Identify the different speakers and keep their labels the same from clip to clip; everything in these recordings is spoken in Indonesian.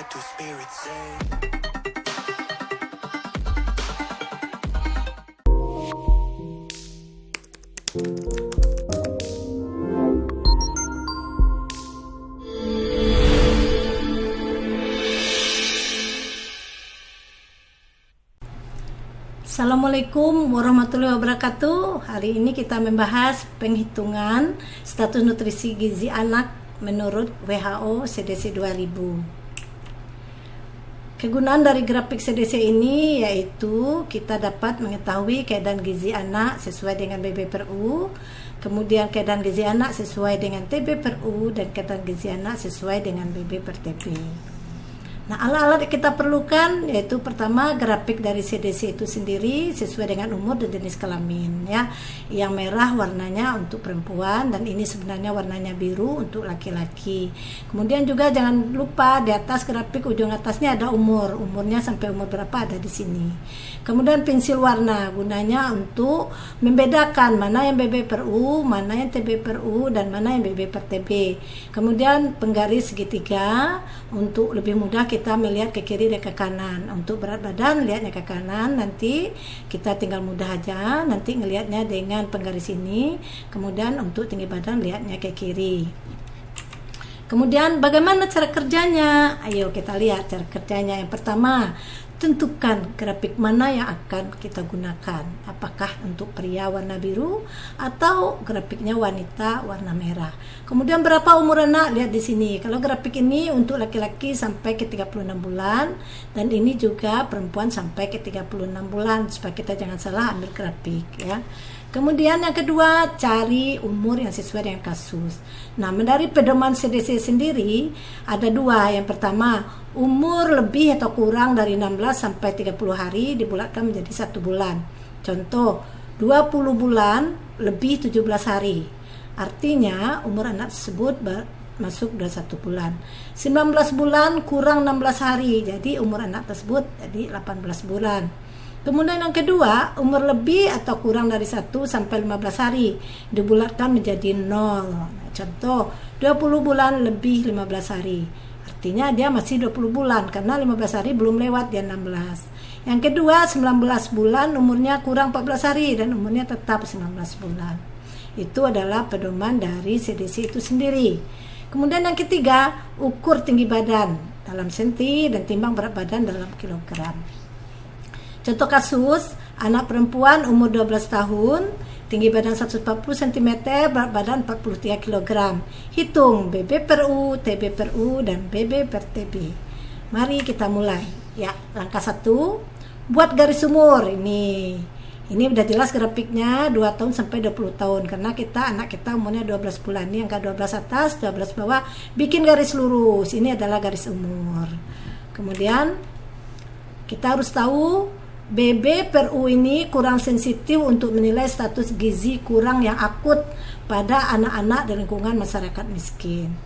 Speaker 1: do spirits say?
Speaker 2: Assalamualaikum warahmatullahi wabarakatuh. Hari ini kita membahas penghitungan status nutrisi gizi anak menurut WHO CDC 2000. Kegunaan dari grafik CDC ini yaitu kita dapat mengetahui keadaan gizi anak sesuai dengan BB/U, kemudian keadaan gizi anak sesuai dengan TB/U, dan keadaan gizi anak sesuai dengan BB/TB. Nah, alat-alat yang kita perlukan yaitu pertama grafik dari CDC itu sendiri sesuai dengan umur dan jenis kelamin ya. Yang merah warnanya untuk perempuan dan ini sebenarnya warnanya biru untuk laki-laki. Kemudian juga jangan lupa di atas grafik ujung atasnya ada umurnya sampai umur berapa ada di sini. Kemudian pensil warna gunanya untuk membedakan mana yang BB/U, mana yang TB/U, dan mana yang BB/TB. Kemudian penggaris segitiga untuk lebih mudah kita melihat ke kiri dan ke kanan. Untuk berat badan lihatnya ke kanan, nanti kita tinggal mudah aja nanti ngelihatnya dengan penggaris ini. Kemudian untuk tinggi badan lihatnya ke kiri. Kemudian bagaimana cara kerjanya? Ayo kita lihat cara kerjanya. Yang pertama, tentukan grafik mana yang akan kita gunakan. Apakah untuk pria warna biru atau grafiknya wanita warna merah. Kemudian berapa umur anak? Lihat di sini. Kalau grafik ini untuk laki-laki sampai ke 36 bulan dan ini juga perempuan sampai ke 36 bulan supaya kita jangan salah ambil grafik ya. Kemudian yang kedua, cari umur yang sesuai dengan kasus. Nah, dari pedoman CDC sendiri ada dua. Yang pertama, umur lebih atau kurang dari 16 sampai 30 hari dibulatkan menjadi 1 bulan. Contoh, 20 bulan lebih 17 hari. Artinya umur anak tersebut masuk 21 bulan. 19 bulan kurang 16 hari. Jadi umur anak tersebut jadi 18 bulan. Kemudian yang kedua, umur lebih atau kurang dari 1 sampai 15 hari dibulatkan menjadi 0. Nah, contoh, 20 bulan lebih 15 hari. Artinya dia masih 20 bulan karena 15 hari belum lewat, dia 16. Yang kedua, 19 bulan umurnya kurang 14 hari dan umurnya tetap 19 bulan. Itu adalah pedoman dari CDC itu sendiri. Kemudian yang ketiga, ukur tinggi badan dalam senti dan timbang berat badan dalam kilogram. Contoh kasus, anak perempuan umur 12 tahun, tinggi badan 140 cm, berat badan 43 kg. Hitung BB/U, TB/U, dan BB/TB. Mari kita mulai. Ya, langkah 1, buat garis umur. Ini udah jelas grafiknya 2 tahun sampai 20 tahun karena anak kita umurnya 12 bulan. Ini angka 12 atas, 12 bawah, bikin garis lurus. Ini adalah garis umur. Kemudian kita harus tahu BB/U ini kurang sensitif untuk menilai status gizi kurang yang akut pada anak-anak di lingkungan masyarakat miskin.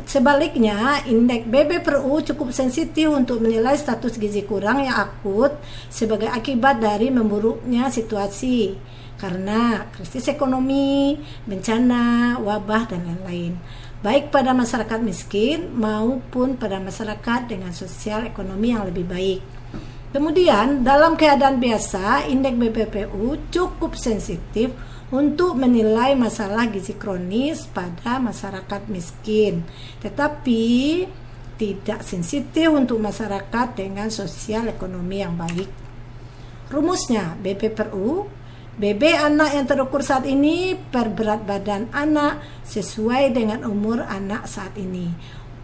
Speaker 2: Sebaliknya, indeks BB/U cukup sensitif untuk menilai status gizi kurang yang akut sebagai akibat dari memburuknya situasi karena krisis ekonomi, bencana, wabah, dan lain-lain. Baik pada masyarakat miskin maupun pada masyarakat dengan sosial ekonomi yang lebih baik. Kemudian dalam keadaan biasa indeks BB/U cukup sensitif untuk menilai masalah gizi kronis pada masyarakat miskin, tetapi tidak sensitif untuk masyarakat dengan sosial ekonomi yang baik. Rumusnya BB/U, BB anak yang terukur saat ini per berat badan anak sesuai dengan umur anak saat ini.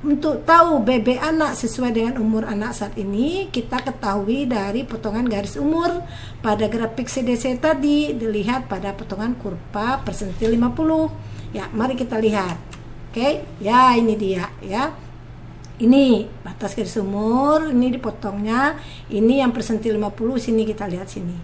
Speaker 2: Untuk tahu BB anak sesuai dengan umur anak saat ini, kita ketahui dari potongan garis umur pada grafik CDC tadi, dilihat pada potongan kurva persentil 50. Ya, mari kita lihat. Oke, ya ini dia ya. Ini batas garis umur, ini dipotongnya, ini yang persentil 50, sini kita lihat sini.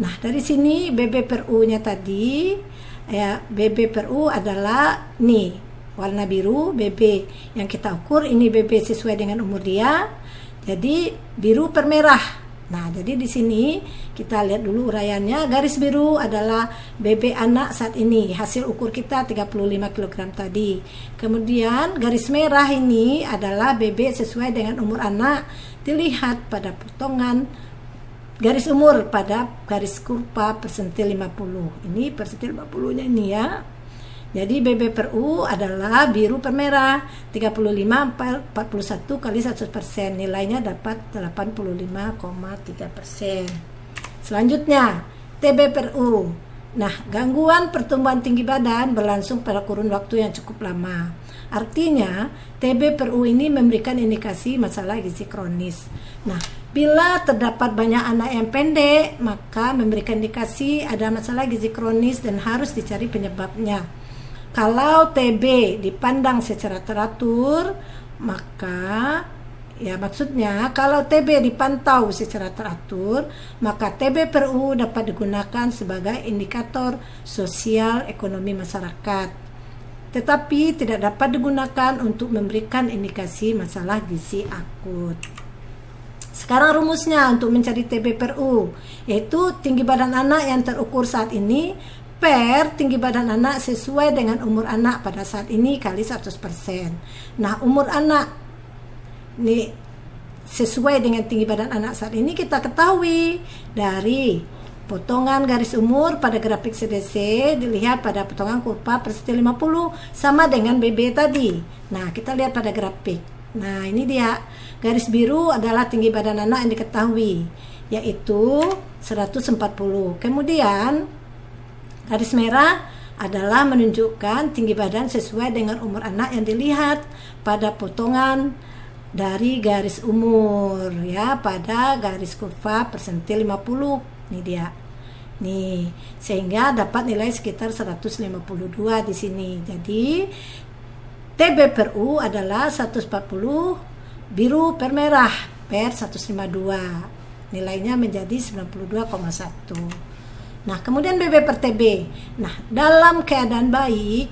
Speaker 2: Nah, dari sini BB/U-nya tadi, ya BB/U adalah nih warna biru BB yang kita ukur. Ini BB sesuai dengan umur dia, jadi biru per merah Nah, jadi di sini kita lihat dulu uraiannya. Garis biru adalah BB anak saat ini. Hasil ukur kita 35 kg tadi. Kemudian garis merah ini adalah BB sesuai dengan umur anak. Dilihat pada potongan garis umur pada garis kurva persentil 50. Ini persentil 50-nya ini ya. Jadi BB per U adalah biru per merah 35 41 kali 100%, nilainya dapat 85,3%. Selanjutnya TB per U. Nah, gangguan pertumbuhan tinggi badan berlangsung pada kurun waktu yang cukup lama. Artinya TB per U ini memberikan indikasi masalah gizi kronis. Nah, bila terdapat banyak anak yang pendek, maka memberikan indikasi ada masalah gizi kronis dan harus dicari penyebabnya. Kalau TB dipandang secara teratur, maka maksudnya kalau TB dipantau secara teratur, maka TB per U dapat digunakan sebagai indikator sosial ekonomi masyarakat. Tetapi tidak dapat digunakan untuk memberikan indikasi masalah gizi akut. Sekarang rumusnya untuk mencari TB per U, yaitu tinggi badan anak yang terukur saat ini per tinggi badan anak sesuai dengan umur anak pada saat ini kali 100%. Nah, umur anak ini sesuai dengan tinggi badan anak saat ini kita ketahui dari potongan garis umur pada grafik CDC, dilihat pada potongan kurva persentil 50 sama dengan BB tadi. Nah, kita lihat pada grafik. Nah, ini dia. Garis biru adalah tinggi badan anak yang diketahui, yaitu 140. Kemudian garis merah adalah menunjukkan tinggi badan sesuai dengan umur anak yang dilihat pada potongan dari garis umur ya, pada garis kurva persentil 50. Ini dia. Nih, sehingga dapat nilai sekitar 152 di sini. Jadi TB per U adalah 140 biru per merah per 152. Nilainya menjadi 92,1. Nah, kemudian BB per TB. Nah, dalam keadaan baik,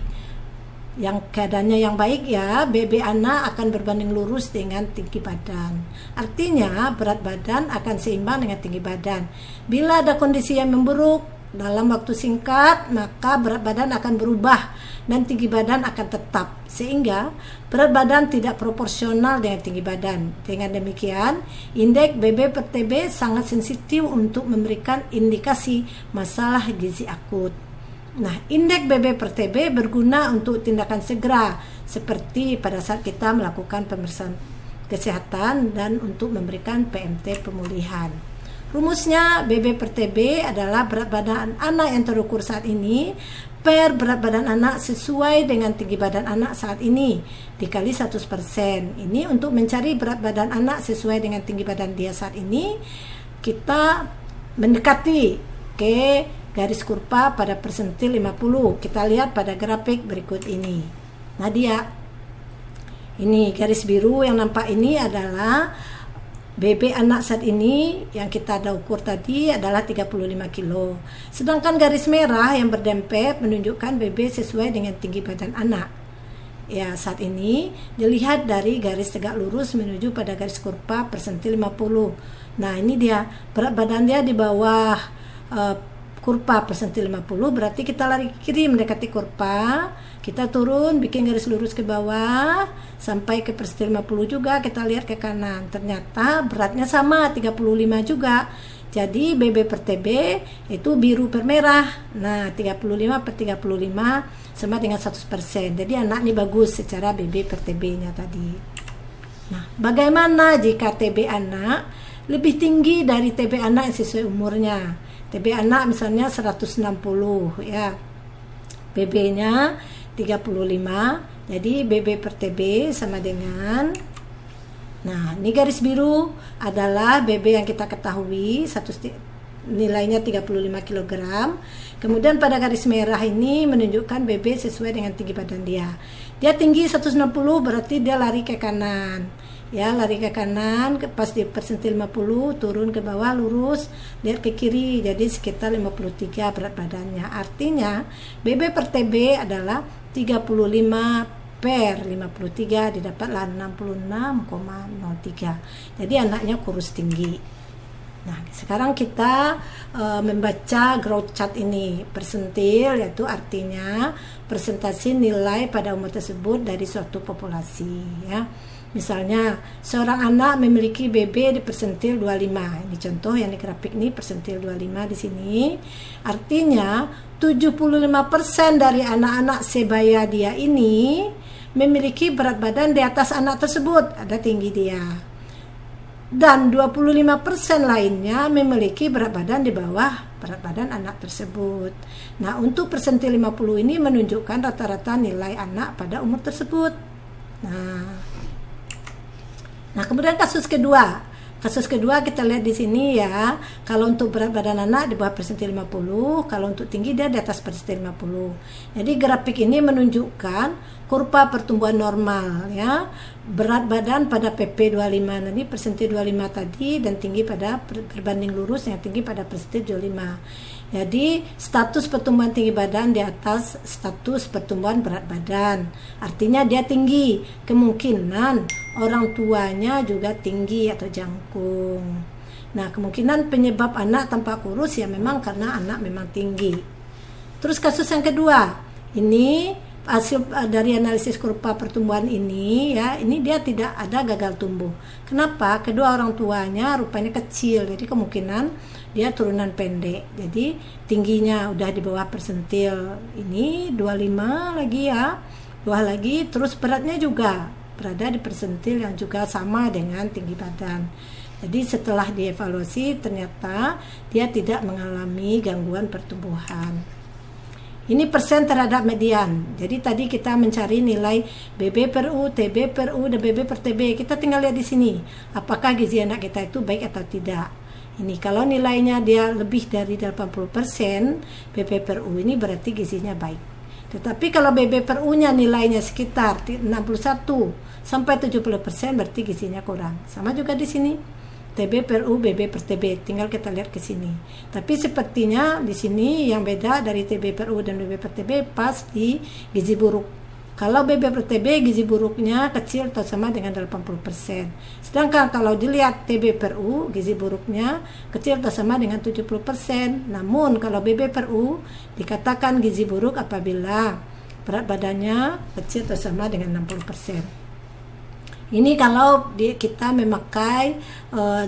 Speaker 2: yang keadaannya yang baik ya, BB anak akan berbanding lurus dengan tinggi badan. Artinya berat badan akan seimbang dengan tinggi badan. Bila ada kondisi yang memburuk dalam waktu singkat, maka berat badan akan berubah dan tinggi badan akan tetap, sehingga berat badan tidak proporsional dengan tinggi badan. Dengan demikian, indeks BB per TB sangat sensitif untuk memberikan indikasi masalah gizi akut. Nah, indeks BB per TB berguna untuk tindakan segera, seperti pada saat kita melakukan pemeriksaan kesehatan dan untuk memberikan PMT pemulihan. Rumusnya BB per TB adalah berat badan anak yang terukur saat ini per berat badan anak sesuai dengan tinggi badan anak saat ini dikali 100%. Ini untuk mencari berat badan anak sesuai dengan tinggi badan dia saat ini, kita mendekati ke garis kurva pada persentil 50. Kita lihat pada grafik berikut ini. Nah, dia ini garis biru yang nampak ini adalah BB anak saat ini yang kita ada ukur tadi adalah 35 kilo. Sedangkan garis merah yang berdempet menunjukkan BB sesuai dengan tinggi badan anak. Ya, saat ini dilihat dari garis tegak lurus menuju pada garis kurva persentil 50. Nah, ini dia berat badan dia di bawah kurva persentil 50, berarti kita lari ke kiri mendekati kurva. Kita turun, bikin garis lurus ke bawah sampai ke persentil 50 juga, kita lihat ke kanan. Ternyata beratnya sama 35 juga. Jadi BB per TB itu biru per merah. Nah, 35 per 35 sama dengan 100%. Jadi anak ini bagus secara BB per TB-nya tadi. Nah, bagaimana jika TB anak lebih tinggi dari TB anak yang sesuai umurnya? TB anak misalnya 160 ya. BB-nya 35, jadi BB per TB sama dengan, nah ini garis biru adalah BB yang kita ketahui, nilainya 35 kg. Kemudian pada garis merah ini menunjukkan BB sesuai dengan tinggi badan dia. Dia tinggi 160, berarti dia lari ke kanan. Ya, lari ke kanan, pas di persentil 50, turun ke bawah lurus, lihat ke kiri, jadi sekitar 53 berat badannya. Artinya BB per TB adalah 35 per 53, didapatlah 66,03. Jadi anaknya kurus tinggi. Nah, sekarang kita membaca growth chart ini. Persentil yaitu artinya persentase nilai pada umur tersebut dari suatu populasi, ya. Misalnya, seorang anak memiliki BB di persentil 25. Ini contoh yang di grafik ini persentil 25 di sini. Artinya 75% dari anak-anak sebaya dia ini memiliki berat badan di atas anak tersebut, ada tinggi dia. Dan 25% lainnya memiliki berat badan di bawah berat badan anak tersebut. Nah, untuk persentil 50 ini menunjukkan rata-rata nilai anak pada umur tersebut. Nah, kemudian kasus kedua. Kasus kedua kita lihat di sini ya. Kalau untuk berat badan anak di bawah persentil 50, kalau untuk tinggi dia di atas persentil 50. Jadi grafik ini menunjukkan kurva pertumbuhan normal ya. Berat badan pada PP 25 nanti persentil 25 tadi dan tinggi pada berbanding lurus yang tinggi pada persentil 25. Jadi status pertumbuhan tinggi badan di atas status pertumbuhan berat badan. Artinya dia tinggi. Kemungkinan orang tuanya juga tinggi atau jangkung. Nah, kemungkinan penyebab anak tampak kurus ya memang karena anak memang tinggi. Terus kasus yang kedua, ini hasil dari analisis kurva pertumbuhan ini ya, ini dia tidak ada gagal tumbuh. Kenapa? Kedua orang tuanya rupanya kecil, jadi kemungkinan dia turunan pendek. Jadi tingginya udah di bawah persentil ini 25 lagi ya, 2 lagi, terus beratnya juga berada di persentil yang juga sama dengan tinggi badan. Jadi setelah dievaluasi ternyata dia tidak mengalami gangguan pertumbuhan. Ini persen terhadap median. Jadi tadi kita mencari nilai BB per U, TB per U, dan BB per TB. Kita tinggal lihat di sini, apakah gizi anak kita itu baik atau tidak. Ini kalau nilainya dia lebih dari 80%, BB per U ini berarti gizinya baik. Tetapi kalau BB per U-nya nilainya sekitar 61 sampai 70%, berarti gizinya kurang. Sama juga di sini. TB per U, BB per TB, tinggal kita lihat ke sini. Tapi sepertinya di sini yang beda dari TB per U dan BB per TB pas di gizi buruk. Kalau BB per TB gizi buruknya kecil atau sama dengan 80%. Sedangkan kalau dilihat TB per U gizi buruknya kecil atau sama dengan 70%. Namun kalau BB per U dikatakan gizi buruk apabila berat badannya kecil atau sama dengan 60%. Ini kalau kita memakai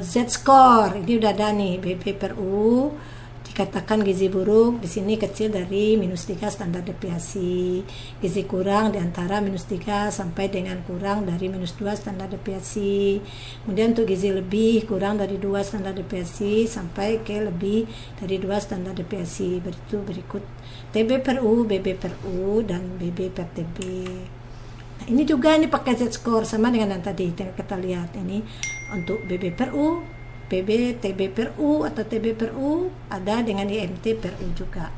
Speaker 2: Z-score, ini udah ada nih BB per U dikatakan gizi buruk, di sini kecil dari -3 standar deviasi, gizi kurang di antara -3 sampai dengan kurang dari -2 standar deviasi. Kemudian untuk gizi lebih kurang dari 2 standar deviasi sampai ke lebih dari 2 standar deviasi. Berikut TB per U, BB per U, dan BB per TB. Nah, ini juga ini pakai Z-score sama dengan yang tadi. Tinggal kita lihat ini untuk BB per U, BB TB per U atau TB per U, ada dengan IMT per U juga.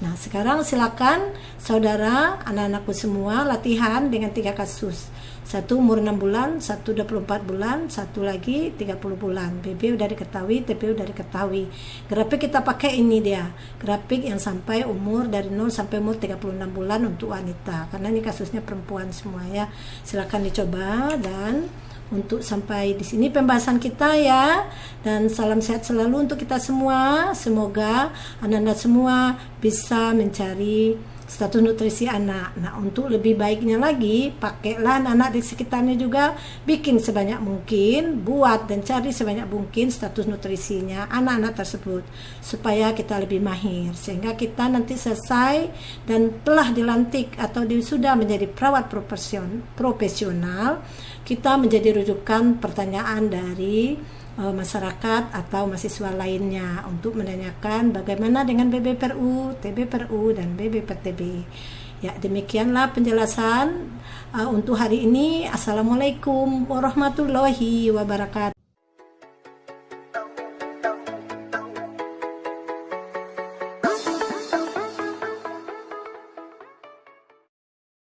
Speaker 2: Nah, sekarang silakan saudara, anak-anakku semua latihan dengan 3 kasus. Satu umur 6 bulan, satu 24 bulan, satu lagi 30 bulan. BB udah diketahui, TB udah diketahui. Grafik kita pakai ini dia. Grafik yang sampai umur dari 0 sampai umur 36 bulan untuk wanita. Karena ini kasusnya perempuan semua ya. Silakan dicoba dan untuk sampai di sini pembahasan kita ya. Dan salam sehat selalu untuk kita semua. Semoga anak-anak semua bisa mencari status nutrisi anak. Nah, untuk lebih baiknya lagi, pakailah anak-anak di sekitarnya juga, bikin sebanyak mungkin, buat dan cari sebanyak mungkin status nutrisinya anak-anak tersebut, supaya kita lebih mahir, sehingga kita nanti selesai dan telah dilantik atau sudah menjadi perawat profesional, kita menjadi rujukan pertanyaan dari masyarakat atau mahasiswa lainnya untuk menanyakan bagaimana dengan BB per U, TB per U, dan BB per TB. Ya, demikianlah penjelasan untuk hari ini. Assalamualaikum warahmatullahi wabarakatuh.